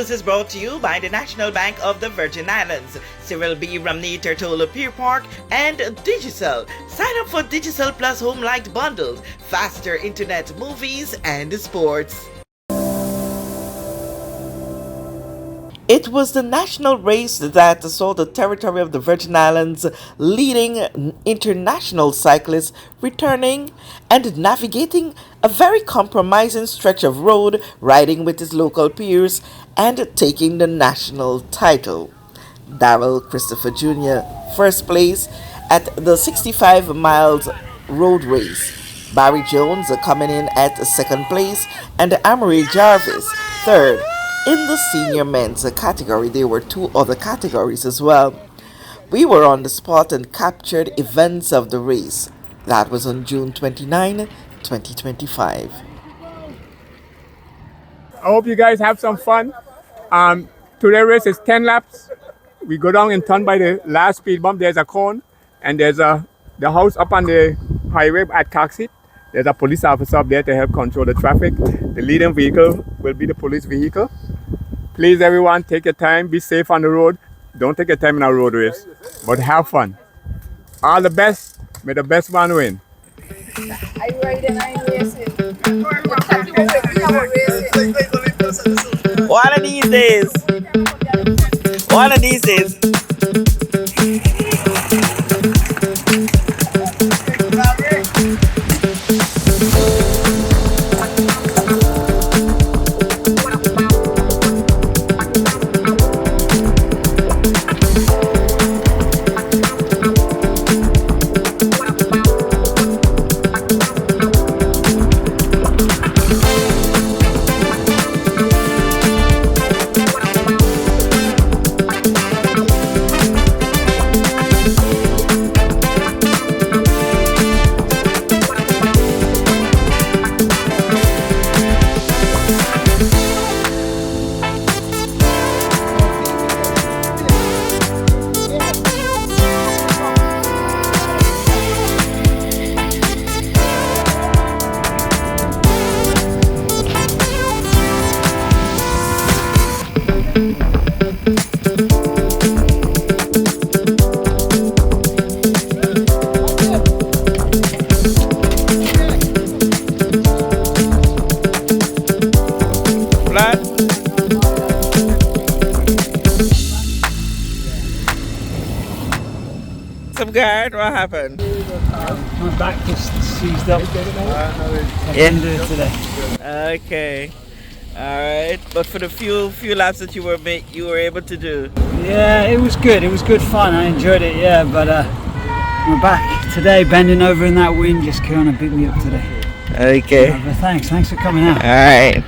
news is brought to you by the National Bank of the Virgin Islands, Cyril B. Ramney Tertola Pier Park, and Digicel. Sign up for Digicel Plus Home Light bundles, faster internet, movies, and sports. It was the national race that saw the territory of the Virgin Islands leading international cyclists returning and navigating a very compromising stretch of road, riding with his local peers and taking the national title. Darrell Christopher Jr., first place at the 65 miles road race. Barry Jones coming in at second place, and Amory Jahphix third. In the senior men's category, there were two other categories as well. We were on the spot and captured events of the race. That was on June 29, 2025. I hope you guys have some fun. Today's race is 10 laps. We go down and turn by the last speed bump. There's a cone, and there's the house up on the highway at Coxie. There's a police officer up there to help control the traffic. The leading vehicle will be the police vehicle. Please, everyone, take your time. Be safe on the road. Don't take your time in our road race, but have fun. All the best. May the best man win. Are you ready to racing? One of these days. One of these days. Guard, what happened? My back just seized up. I couldn't do it today. Okay, all right. But for the few laps that you were able to do. Yeah, it was good. It was good fun. I enjoyed it. Yeah, but my back today, bending over in that wind, just kind of beat me up today. Okay. Yeah, but thanks for coming out. All right.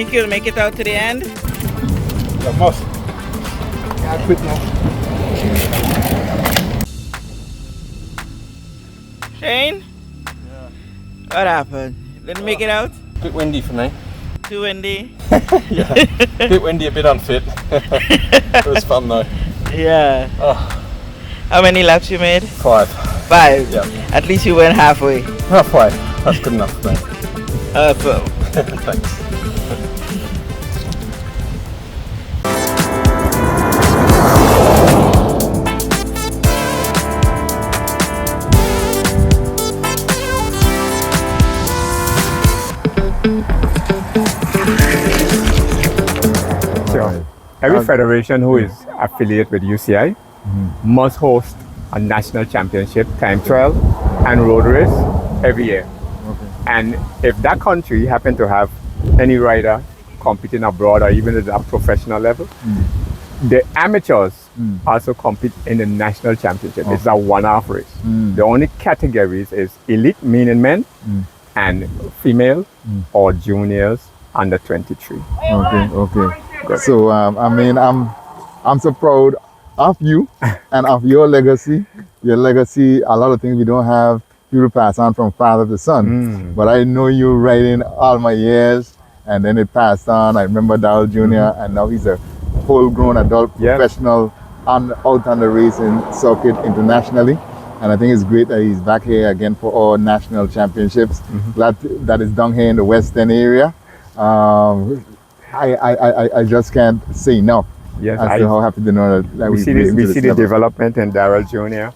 Think you'll make it out to the end? You must. Yeah, I quit now. Shane? What happened? Didn't make it out? Bit windy for me. Too windy? Yeah. Bit windy, a bit unfit. It was fun though. Yeah. Oh, How many laps you made? 5. 5. Yeah. At least you went halfway. Halfway. That's good enough for me. Awesome. Thanks. So every federation who is affiliated with UCI must host a national championship, time trial, and road race every year. And if that country happen to have any rider competing abroad or even at a professional level, the amateurs also compete in the national championship. It's a one-half race. The only categories is elite, meaning men, and female or juniors under 23. Okay. So I mean, I'm so proud of you and of your legacy. Your legacy, a lot of things we don't have, you pass on from father to son. But I know you riding all my years, and then it passed on. I remember Darrell Jr., and now he's a full-grown adult professional out on the racing circuit internationally. And I think it's great that he's back here again for all national championships. Glad that is done here in the Western area. I just can't say enough. Yes, as to how happy to know that we see the development in Darrell Jr.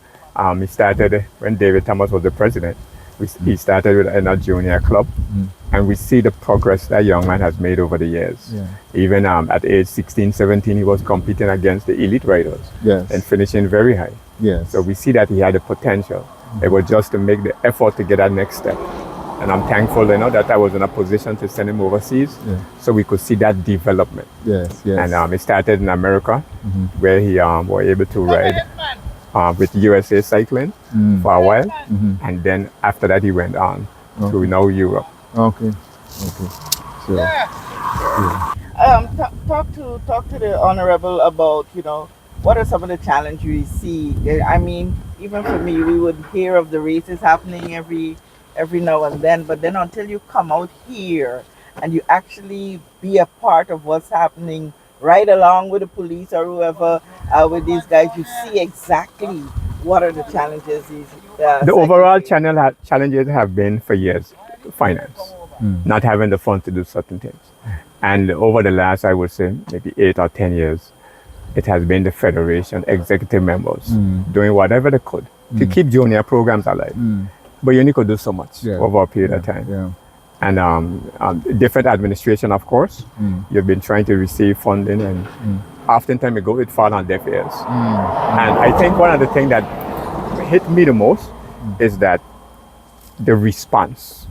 He started when David Thomas was the president. He started with a junior club, and we see the progress that young man has made over the years. Even at age 16, 17, he was competing against the elite riders and finishing very high. So we see that he had the potential. It was just to make the effort to get that next step. And I'm thankful, that I was in a position to send him overseas, so we could see that development. And he started in America, where he was able to ride with USA Cycling for a while, and then after that he went on to now Europe. Okay. So, talk to the honorable about what are some of the challenges you see. I mean, even for me, we would hear of the races happening every now and then, but then until you come out here and you actually be a part of what's happening right along with the police or whoever, with these guys, you see exactly what are the challenges. The overall challenges have been for years finance, not having the funds to do certain things. And over the last, I would say, maybe 8 or 10 years, it has been the federation executive members doing whatever they could to keep junior programs alive. But you need to do so much over a period of time. And different administration, of course, you've been trying to receive funding, and oftentimes it falls on deaf ears. And I think one of the things that hit me the most is that the response.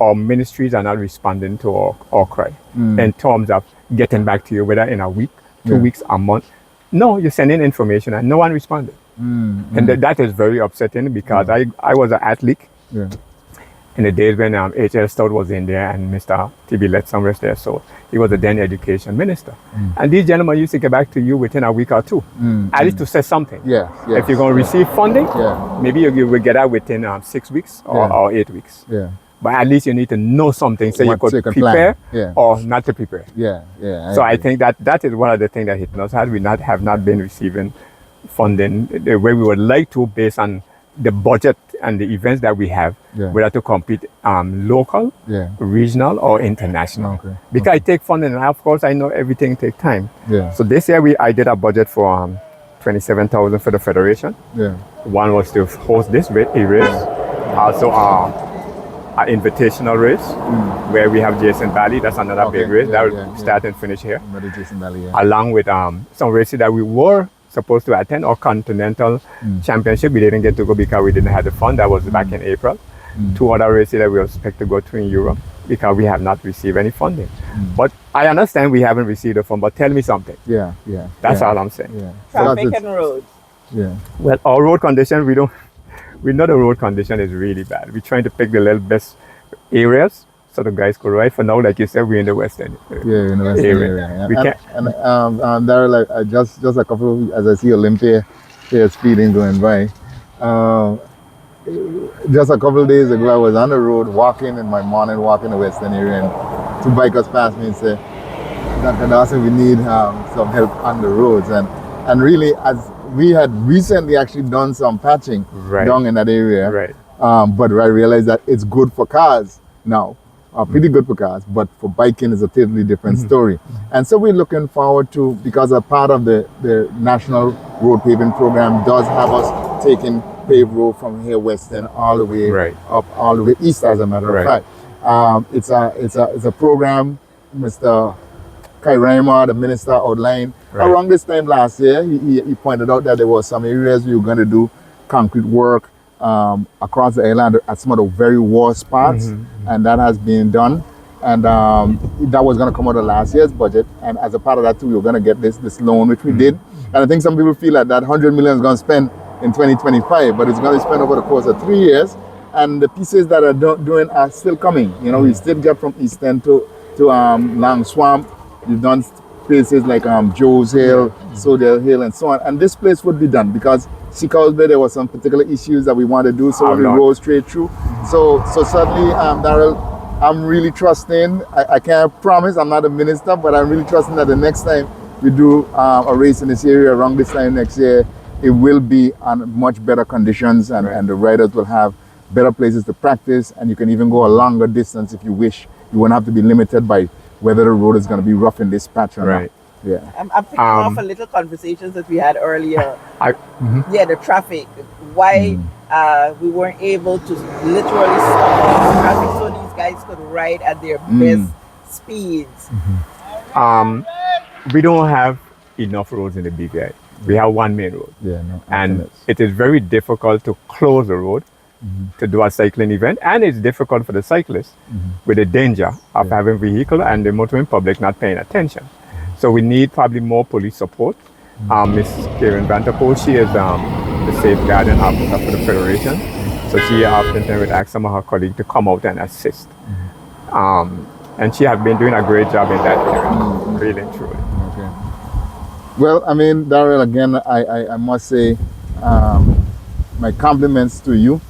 Our ministries are not responding to our cry in terms of getting back to you, whether in a week, 2 weeks, a month. No, you're sending information and no one responded. And that is very upsetting, because I was an athlete in the days when H.L. Stout was in there and Mr. T.B. Letson was there. So he was the then education minister. And these gentlemen used to get back to you within a week or two, at least to say something. If you're going to receive funding, maybe you will get out within 6 weeks or 8 weeks. But at least you need to know something so you could prepare or not to prepare. So I think that is one of the things that hit us hard. We have not been receiving funding the way we would like to, based on the budget and the events that we have, whether to compete local, regional, or international. Because I take funding, and of course I know everything takes time. So this year I did a budget for 27,000 for the federation. One was to host this race, also an invitational race where we have Jason Valley. That's another big race that will start and finish here. Jason Valley, along with some races that we were supposed to attend, or continental championship. We didn't get to go because we didn't have the fund. That was back in April. 2 other races that we expect to go to in Europe, because we have not received any funding. But I understand we haven't received the fund, but tell me something. That's all I'm saying. Traffic and roads. Well, our road condition, we know the road condition is really bad. We're trying to pick the little best areas so the guys could ride. For now, like you said, we're in the Western in the Western area. We can't. And Darrell, just a couple, as I see Olympia, their speeding going by. Uh, just a couple of days ago, I was on the road walking in my morning walk in the Western area, and two bikers passed me and said, Dr. Dawson, we need some help on the roads. And really, as we had recently actually done some patching down in that area, but I realized that it's good for cars now, pretty good for cars, but for biking is a totally different story. And so we're looking forward to, because a part of the National Road Paving Program does have us taking paved road from here Western all the way up, all the way east, as a matter of fact. It's a program Mr. Kairima, the minister, outlined around this time last year. He pointed out that there were some areas we were going to do concrete work across the island at some of the very worst parts, and that has been done. And that was going to come out of last year's budget. And as a part of that too, we were going to get this loan, which we did. And I think some people feel like that 100 million is going to spend in 2025, but it's going to be spent over the course of 3 years. And the pieces that are doing are still coming. You know, we still get from East End to Long Swamp. We've done places like Joe's Hill, Sodale Hill, and so on. And this place would be done because Seacows Bay, there were some particular issues that we wanted to do, so when we rolled straight through. So certainly, Daryl, I'm really trusting. I can't promise, I'm not a minister, but I'm really trusting that the next time we do a race in this area around this time next year, it will be on much better conditions, and the riders will have better places to practice, and you can even go a longer distance if you wish. You won't have to be limited by whether the road is going to be rough in this patch or not. Yeah. I'm picking off a little conversations that we had earlier. Yeah, the traffic. Why we weren't able to literally stop the traffic so these guys could ride at their best speeds. We don't have enough roads in the BVI. We have one main road. And it is very difficult to close the road to do a cycling event, and it's difficult for the cyclists with the danger of having vehicle and the motoring public not paying attention. So we need probably more police support. Miss Karen Vanterpool, she is the safeguarding officer for the Federation. So she often would ask some of her colleagues to come out and assist. And she has been doing a great job in that area, really and truly. Okay. Well, I mean, Daryl, again, I must say my compliments to you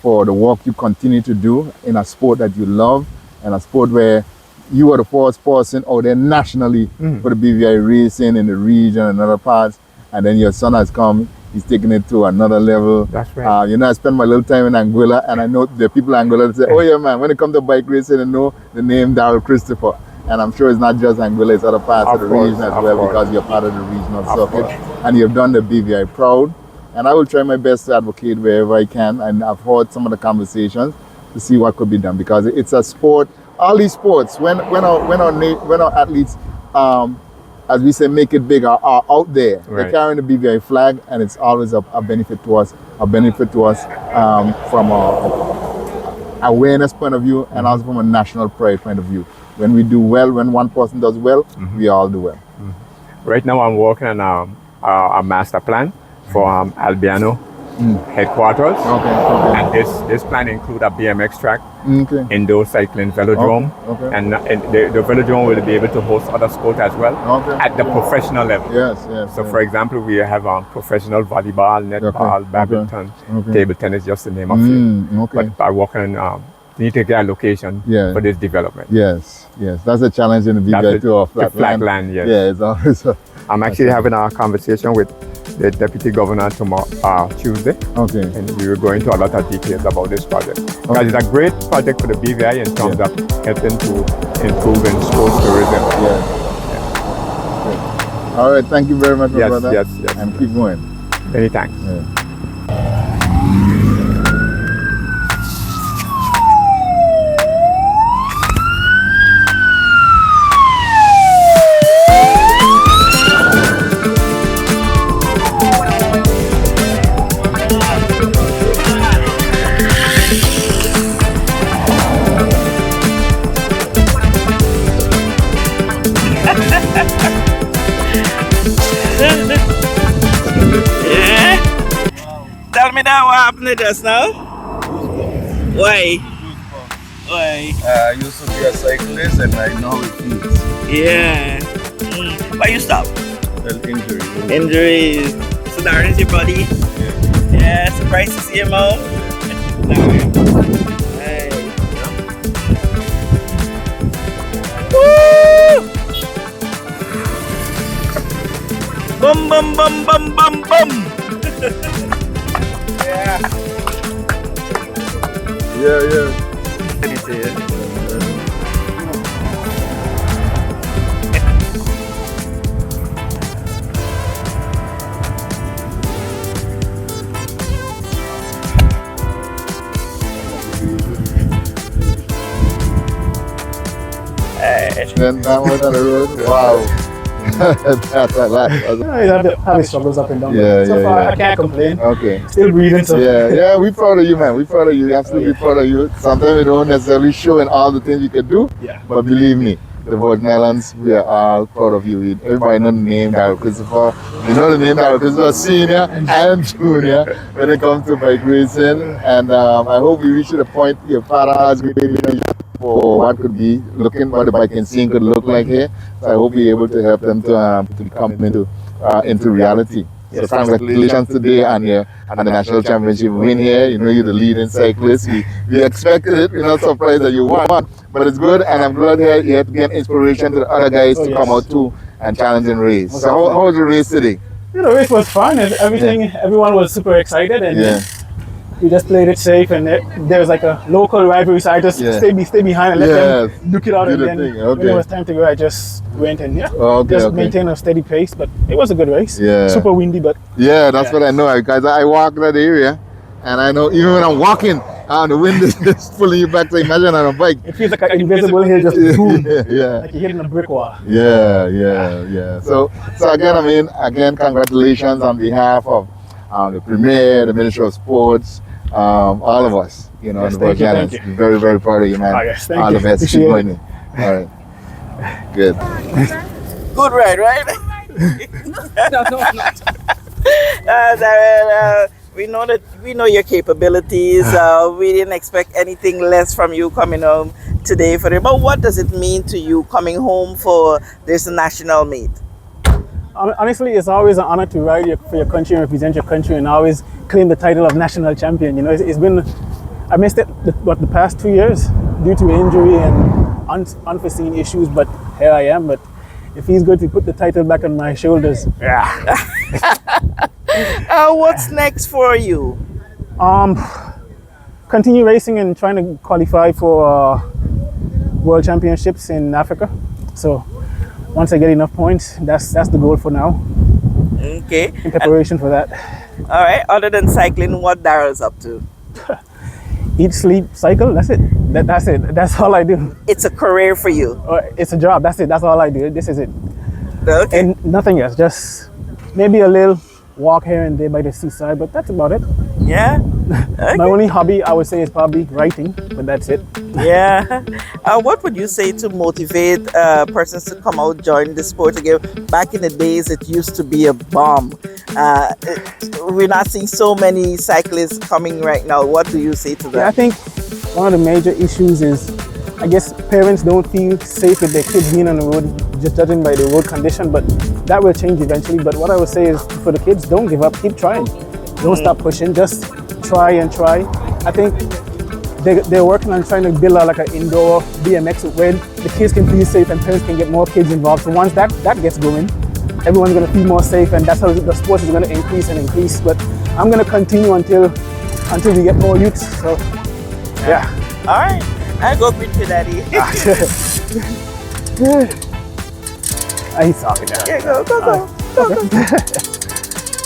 for the work you continue to do in a sport that you love, and a sport where you are the first person out there nationally for the BVI racing in the region and other parts, and then your son has come, he's taking it to another level. That's right. You know, I spent my little time in Anguilla, and I know the people in Anguilla that say, oh yeah man, when it comes to bike racing, they know the name Daryl Christopher. And I'm sure it's not just Anguilla, it's other parts of the region as well, because you're part of the regional circuit, and you've done the BVI proud. And I will try my best to advocate wherever I can. And I've heard some of the conversations to see what could be done, because it's a sport. All these sports, when our athletes, as we say, make it big, are out there. They're carrying the BVI flag, and it's always a benefit to us. From a awareness point of view, and also from a national pride point of view. When we do well, when one person does well, we all do well. Right now, I'm working on a master plan for Albiano headquarters. And this plan includes a BMX track, indoor cycling velodrome, and the velodrome will be able to host other sports as well at the professional level. So for example, we have professional volleyball, netball, badminton, table tennis, just to name a few. But I'm working on need to get a location for this development. Yes, that's a challenge in the BVI too, of flat land. Yes. Yeah, it's always I'm actually having a conversation with the Deputy Governor tomorrow, Tuesday. And we were going to a lot of details about this project. Because it's a great project for the BVI in terms of helping to improve in sports tourism. All right, thank you very much, my brother. Yes. And keep going. Many thanks. Tell me now what happened just now? Why? I used to be a cyclist, and I know it feels. Yeah. Why you stop? Well, injury. Injuries. So Darren is your buddy. Yeah, surprised to see him home. Hey. Woo! Bum bum bum bum bum bum. Yeah. Yeah. Let me see it. Then that was on the road. Wow. That's a lot. You have his struggles up and down. Yeah, So yeah, far, yeah. I can't complain. Okay. Still breathing. So. Yeah, we proud of you, man. We proud of you. We absolutely proud of you. Sometimes we don't necessarily show in all the things you can do. Yeah. But believe me, the Virgin Islands, we are all proud of you. Everybody know the name Darryl Christopher. You know the name Darryl Christopher Senior and Junior when it comes to bike racing. And I hope we reach to the point your father has made for what could be looking, what the biking scene could look like here. So I hope we're able to help them to come into reality. So congratulations today on the national championship win here. You know you're the leading cyclist. We expected it. We're not surprised that you won, but it's good. And I'm glad here you have to get inspiration to the other guys to come out too and challenge and race. So how was the race today? You know, the race was fun and everyone was super excited and we just played it safe and there was like a local rivalry, so I just stay behind and let them duke it out. And then when it was time to go, I just went and maintain a steady pace. But it was a good race. Yeah. Super windy, but that's what I know, because I walk that area and I know even when I'm walking, the wind is just pulling you back. So imagine on a bike. It feels like an invisible hill just boom. Like you're hitting a brick wall. Yeah. So again, congratulations on behalf of the Premier, the Ministry of Sports, all of us, you know, the Virgin Islands. Very, very proud of you, man. All the best. Keep going. All right. Good. Good ride, right? We know your capabilities. We didn't expect anything less from you coming home today for it. But what does it mean to you coming home for this national meet? Honestly, it's always an honor to ride for your country and represent your country and always claim the title of national champion. You know, it's been, I missed it the past 2 years due to injury and unforeseen issues, but here I am. But it feels good to put the title back on my shoulders. Yeah. What's next for you? Continue racing and trying to qualify for World Championships in Africa. So once I get enough points, that's the goal for now. Okay. In preparation for that. All right. Other than cycling, what Darryl's up to? Eat, sleep, cycle. That's it. That's it. That's all I do. It's a career for you. It's a job. That's it. That's all I do. This is it. Okay. And nothing else. Just maybe a little walk here and there by the seaside, but that's about it. Yeah. Okay. My only hobby, I would say, is probably writing, but that's it. Yeah. What would you say to motivate persons to come out, join the sport again? Back in the days, it used to be a bomb. We're not seeing so many cyclists coming right now. What do you say to that? Yeah, I think one of the major issues is, I guess, parents don't feel safe with their kids being on the road, just judging by the road condition, but that will change eventually. But what I would say is, for the kids, don't give up, keep trying. Don't stop pushing, just try and try. I think they're working on trying to build like an indoor BMX where the kids can feel safe and parents can get more kids involved. So once that gets going, everyone's going to feel more safe, and that's how the sport is going to increase and increase. But I'm going to continue until we get more youths. So yeah. All right. I'll go preach to daddy. He's talking now. Yeah, go.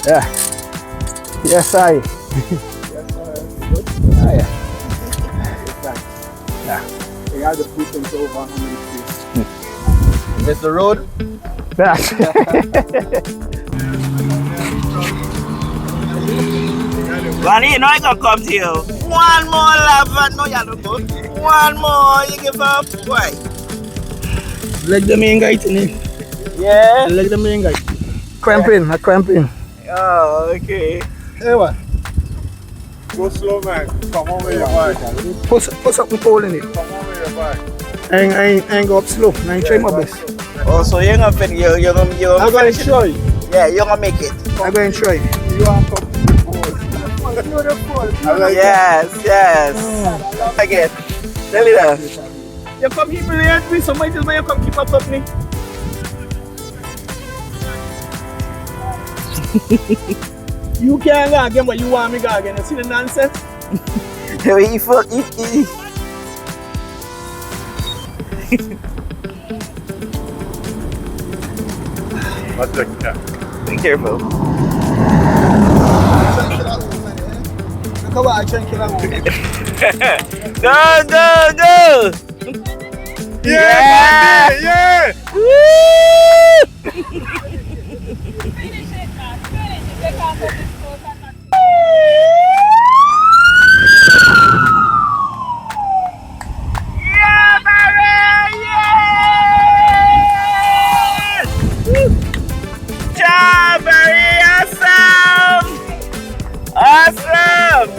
Yeah. Yes, I. They had the distance over how many feet? It's the road. Ronnie, you know I gonna come to you. One more lava. No, you don't go. One more. You give up. Why? Leg the main guy today. Yeah. Leg the main guy. Cramping. Oh, okay. Hey, what? Go slow, man. Come on with your bike. Put something cold in it. Come on with your bike. I ain't go up slow. I ain't try my best. Oh, so you're gonna finish. You're gonna I'm going to finish it? try. Yeah, you're gonna make it. I'm going to try. You are come beautiful. I like Yes, yes. Again, tell it us. You come humiliate me, somebody tell me you come keep up company. You can't go again, but you want me go again. You see the nonsense? What's the cat? Be careful. No, no, no. Yeah! Yeah! Very awesome! Awesome!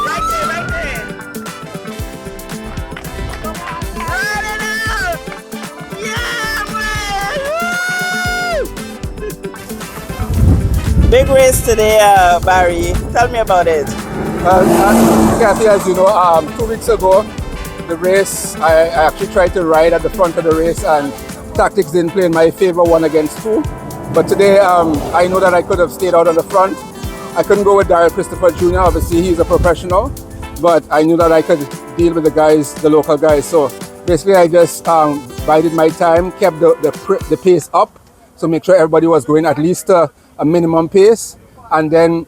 Right there, right there. Run it out! Yeah, man! Woo! Big race today, Barry. Tell me about it. Kathy, as you know, 2 weeks ago, the race, I actually tried to ride at the front of the race and tactics didn't play in my favor, 1 against 2. But today, I know that I could have stayed out on the front. I couldn't go with Daryl Christopher Jr. Obviously, he's a professional, but I knew that I could deal with the guys, the local guys. So basically, I just bided my time, kept the pace up, so make sure everybody was going at least a minimum pace. And then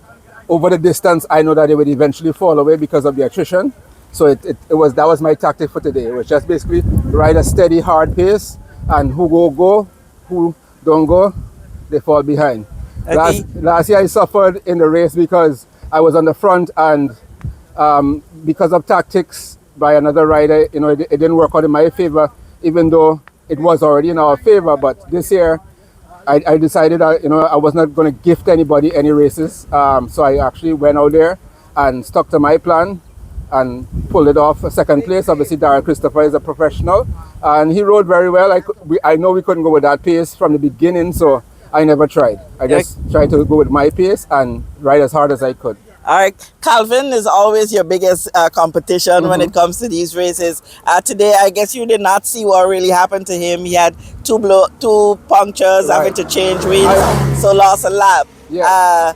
over the distance, I know that they would eventually fall away because of the attrition. So that was my tactic for today. It was just basically ride a steady, hard pace, and who go, who don't go, they fall behind. Okay. Last year I suffered in the race because I was on the front, and because of tactics by another rider, it didn't work out in my favor, even though it was already in our favor. But this year, I decided I was not going to gift anybody any races. So I actually went out there and stuck to my plan and pulled it off a second place. Obviously, Daryl Christopher is a professional, and he rode very well. I know we couldn't go with that pace from the beginning, so I never tried. I just tried to go with my pace and ride as hard as I could. All right, Calvin is always your biggest competition when it comes to these races. Today, I guess you did not see what really happened to him. He had two punctures, having to change wheels, so lost a lap. Yeah.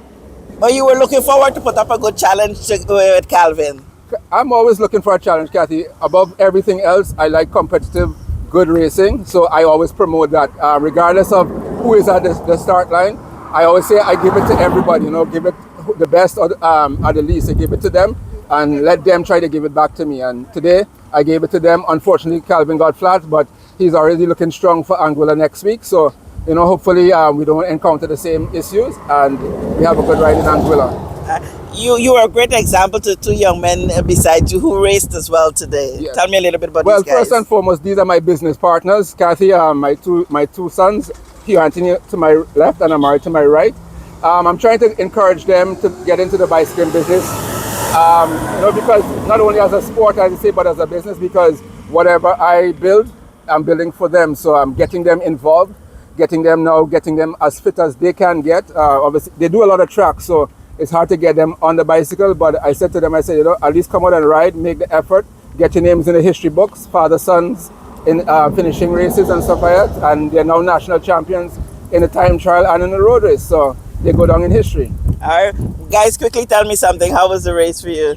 But you were looking forward to put up a good challenge with Calvin. I'm always looking for a challenge, Kathy. Above everything else, I like competitive, good racing. So I always promote that. Regardless of who is at the start line, I always say I give it to everybody. Give it the best or the least. I give it to them and let them try to give it back to me. And today, I gave it to them. Unfortunately, Calvin got flat, but he's already looking strong for Anguilla next week. So, hopefully we don't encounter the same issues and we have a good ride in Anguilla. You were a great example to 2 young men beside you who raced as well today. Yeah. Tell me a little bit about these guys. Well, first and foremost, these are my business partners. Kathy, my two sons, Hugh Anthony to my left and Amari to my right. I'm trying to encourage them to get into the bicycling business. Because not only as a sport, as I say, but as a business, because whatever I build, I'm building for them. So I'm getting them involved, getting them as fit as they can get. Obviously, they do a lot of tracks, so it's hard to get them on the bicycle, but I said to them, at least come out and ride, make the effort, get your names in the history books, father, sons in finishing races and stuff like that, and they're now national champions in the time trial and in the road race, so they go down in history. All right, guys, quickly tell me something. How was the race for you?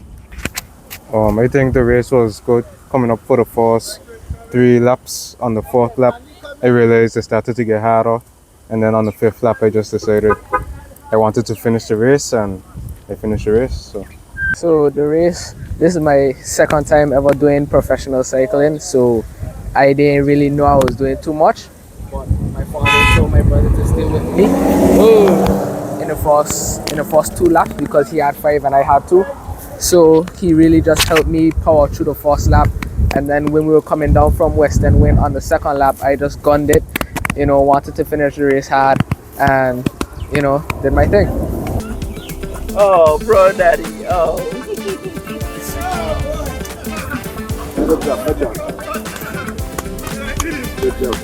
I think the race was good. Coming up for the first 3 laps, on the 4th lap, I realized it started to get harder, and then on the 5th lap, I just decided I wanted to finish the race, and I finished the race. So the race, this is my second time ever doing professional cycling, so I didn't really know I was doing too much. But my father told my brother to stay with me in the first 2 laps because he had 5 and I had 2. So he really just helped me power through the first lap. And then when we were coming down from Western Wind on the second lap, I just gunned it, wanted to finish the race hard and did my thing. Oh, bro, daddy. Oh. Good job. Good job.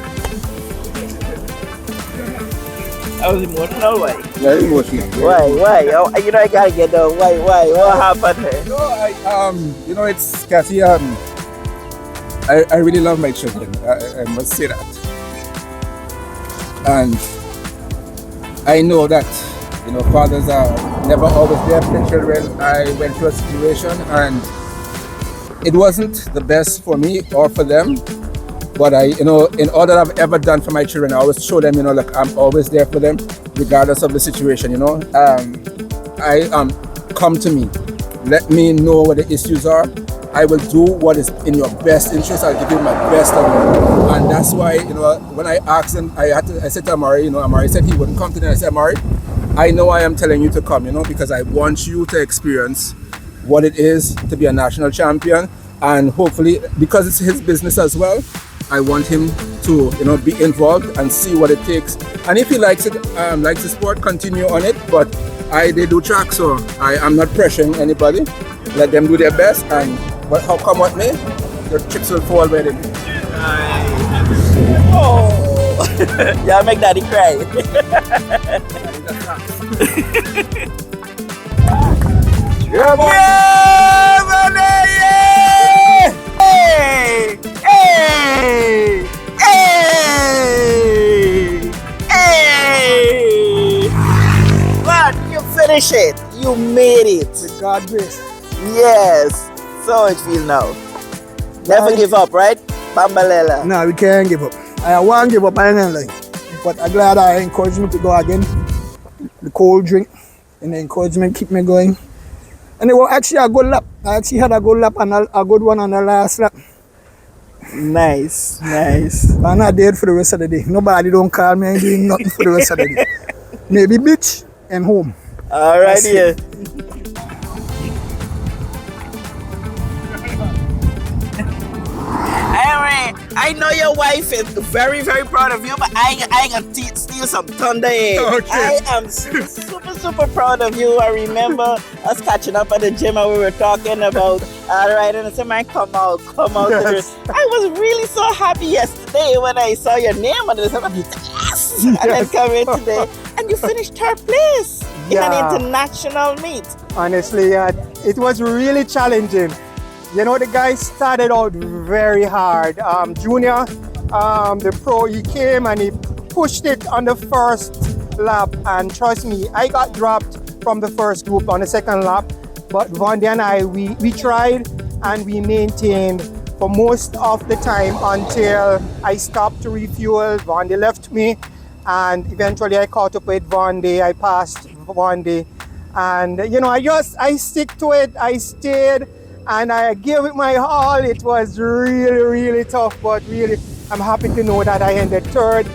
I was emotional. Why? Very emotional. Why? Oh, you know, I gotta get down. Why? What happened here? No, you know, it's Kathy. I really love my children. I must say that, and I know that, you know, fathers are never always there for their children. I went through a situation, and it wasn't the best for me or for them. But you know, in all that I've ever done for my children, I always show them, you know, like I'm always there for them, regardless of the situation. You know, come to me, let me know what the issues are. I will do what is in your best interest. I'll give you my best of it. And that's why, you know, when I asked him, I said to Amari, you know, Amari said he wouldn't come today. I said, Amari, I know I am telling you to come, you know, because I want you to experience what it is to be a national champion. And hopefully, because it's his business as well, I want him to, you know, be involved and see what it takes. And if he likes it, likes the sport, continue on it. But they do track, so I'm not pressuring anybody. Let them do their best, and how come what may, your chips will fall where they be. Oh, y'all make daddy cry. Yeah, boy. Yeah, brother, yeah! Hey! Hey! Hey! Hey! But you finish it. You made it. With God's grace. Yes. So it feels now. Never give up, right? Bambalela. No, we can't give up. I won't give up, I ain't lying. But I'm glad I encouraged me to go again. The cold drink and the encouragement keep me going. And it was actually a good lap. I actually had a good lap and a good one on the last lap. Nice. I'm not dead for the rest of the day. Nobody don't call me and doing nothing for the rest of the day. Maybe beach and home. All right, here. I know your wife is very, very proud of you, but I ain't gonna steal some thunder here. Okay. I am super proud of you. I remember us catching up at the gym and we were talking about riding, and I said, man, come out. Yes. I was really so happy yesterday when I saw your name and I said, yes! And then come in today and you finished third place in an international meet. Honestly, it was really challenging. You know, the guy started out very hard. Junior, the pro, he came and he pushed it on the first lap. And trust me, I got dropped from the first group on the second lap. But Vondy and I, we tried and we maintained for most of the time until I stopped to refuel. Vondy left me. And eventually I caught up with Vondy. I passed Vondy. And, you know, I stick to it. I stayed. And I gave it my all. It was really, really tough, but really, I'm happy to know that I ended third.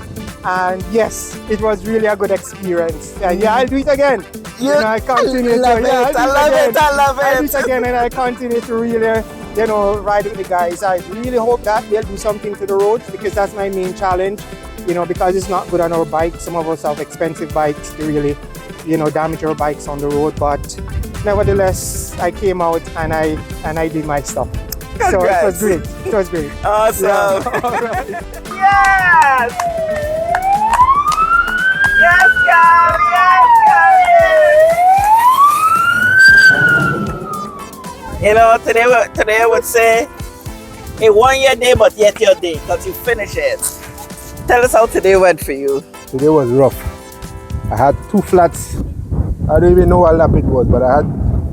And yes, it was really a good experience. Yeah, I'll do it again. I continue to love it. I love I'll do it. it again, and I continue to really, you know, ride with the guys. I really hope that they'll do something to the road, because that's my main challenge. You know, because it's not good on our bikes. Some of us have expensive bikes. They really, you know, damage our bikes on the road. But nevertheless, I came out and I did my stuff. Congrats. So it was great. It was great. Awesome. Yeah. All right. Yes! Yes, God! Yes! You know, today I would say, it wasn't your day, but yet your day, because you finished it. Tell us how today went for you. Today was rough. I had two flats. I don't even know what lap it was, but I had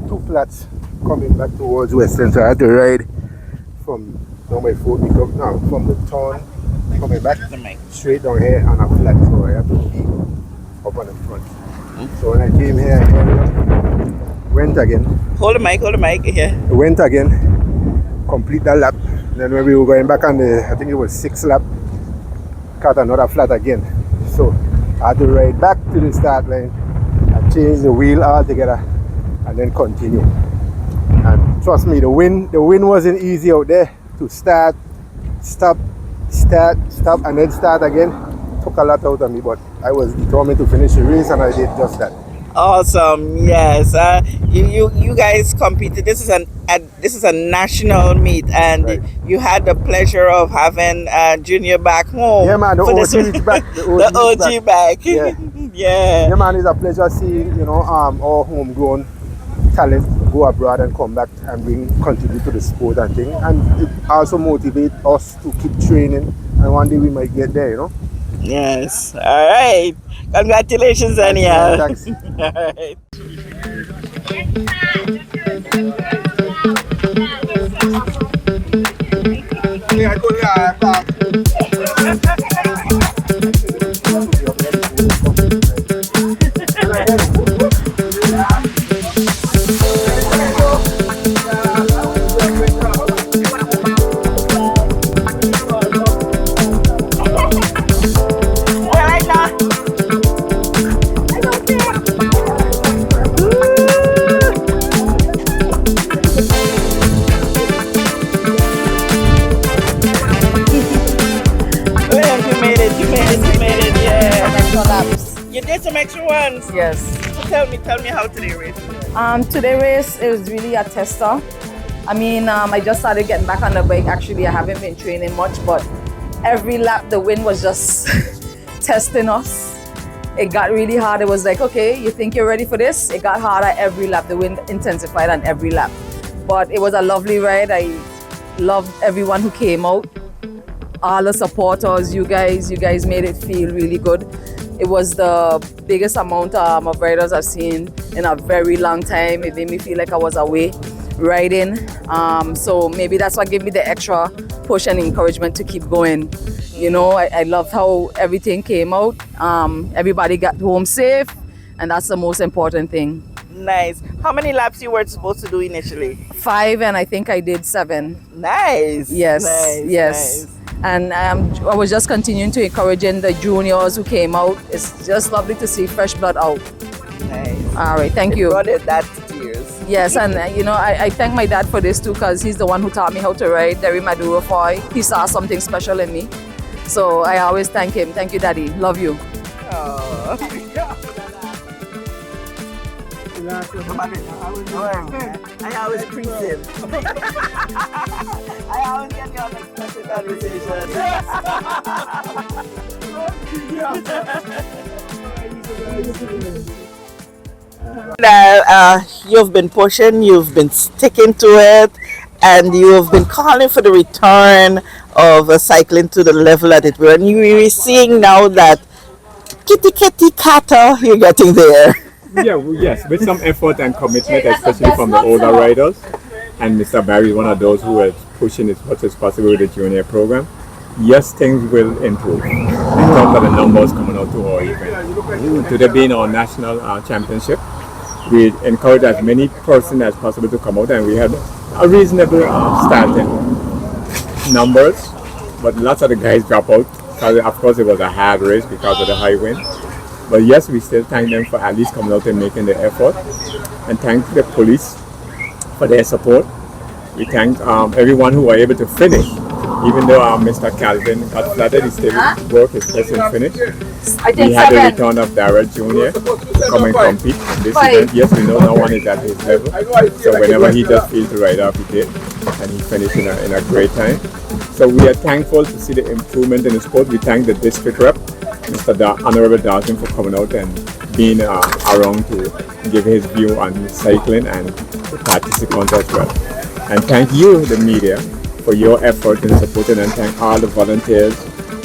two flats coming back towards Western, so I had to ride from down by Fort Meetup now, from the town, coming back straight down here on a flat, so I have to be up on the front. So when I came here, I went again. Hold the mic here. I went again, complete that lap. Then when we were going back on the, I think it was 6th lap, caught another flat again. So I had to ride back to the start line and change the wheel altogether and then continue. And trust me, the wind wasn't easy out there to start, stop, and then start again. Took a lot out of me, but I was determined to finish the race, and I did just that. Awesome, yes. You guys competed. This is a national meet, and Right. you had the pleasure of having Junior back home. Yeah, man, the for OG this- is back. The OG back. Yeah. Yeah. Yeah, man, it's a pleasure seeing, our homegrown talent go abroad and come back and contribute to the sport and thing. And it also motivates us to keep training, and one day we might get there. Yes. All right. Congratulations, anyhow. Thanks. All right. You did some extra ones. Yes. So tell me how today race. Today race is really a tester. I mean, I just started getting back on the bike. Actually, I haven't been training much, but every lap the wind was just testing us. It got really hard. It was like, okay, you think you're ready for this? It got harder every lap. The wind intensified on every lap. But it was a lovely ride. I loved everyone who came out. All the supporters, you guys made it feel really good. It was the biggest amount of riders I've seen in a very long time. It made me feel like I was away riding. So maybe that's what gave me the extra push and encouragement to keep going. I loved how everything came out. Everybody got home safe, and that's the most important thing. Nice. How many laps you were supposed to do initially? 5, and I think I did 7. Nice. Yes. Nice, yes. Nice. And I was just continuing to encouraging the juniors who came out. It's just lovely to see fresh blood out. Nice. All right, thank you. Brought it that to tears. Yes, and I thank my dad for this too, because he's the one who taught me how to ride. Derry Maduro Foy. He saw something special in me. So I always thank him. Thank you, Daddy. Love you. Oh. I always crease him. I always get the unexpected conversation. You've been pushing, you've been sticking to it, and you've been calling for the return of cycling to the level that it were. And you're seeing now that kitty kata, you're getting there. Yes, with some effort and commitment, especially from the older riders. And Mr. Barry is one of those who is pushing as much as possible with the junior program. Yes, things will improve in terms of the numbers coming out to our event. Today being our national championship, we encourage as many persons as possible to come out, and we had a reasonable starting numbers, but lots of the guys drop out because of course it was a hard race because of the high wind. But yes, we still thank them for at least coming out and making the effort, and thank the police for their support. We thank everyone who were able to finish, even though Mr. Calvin got flattered, he still worked his best and finished. We had the return of Darrell Jr. to come and compete in this event. Yes, we know no one is at his level, so whenever he just feels to ride off, he did, and he finished in a great time. So we are thankful to see the improvement in the sport. We thank the district rep, Mr. Honorable Darton, for coming out and being around to give his view on cycling and the participants as well. And thank you, the media, for your effort in supporting, and thank all the volunteers,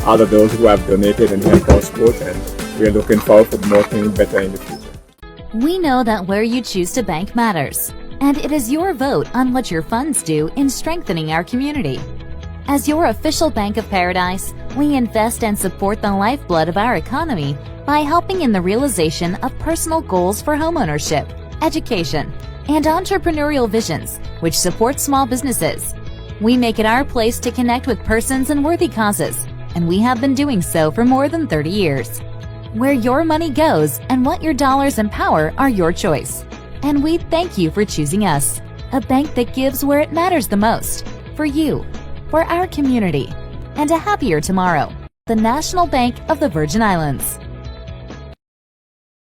all of those who have donated and helped our sport, and we are looking forward for more things better in the future. We know that where you choose to bank matters, and it is your vote on what your funds do in strengthening our community. As your official Bank of Paradise, we invest and support the lifeblood of our economy by helping in the realization of personal goals for homeownership, education, and entrepreneurial visions, which support small businesses. We make it our place to connect with persons and worthy causes, and we have been doing so for more than 30 years. Where your money goes and what your dollars empower are your choice. And we thank you for choosing us, a bank that gives where it matters the most, for you, for our community, and a happier tomorrow. The National Bank of the Virgin Islands.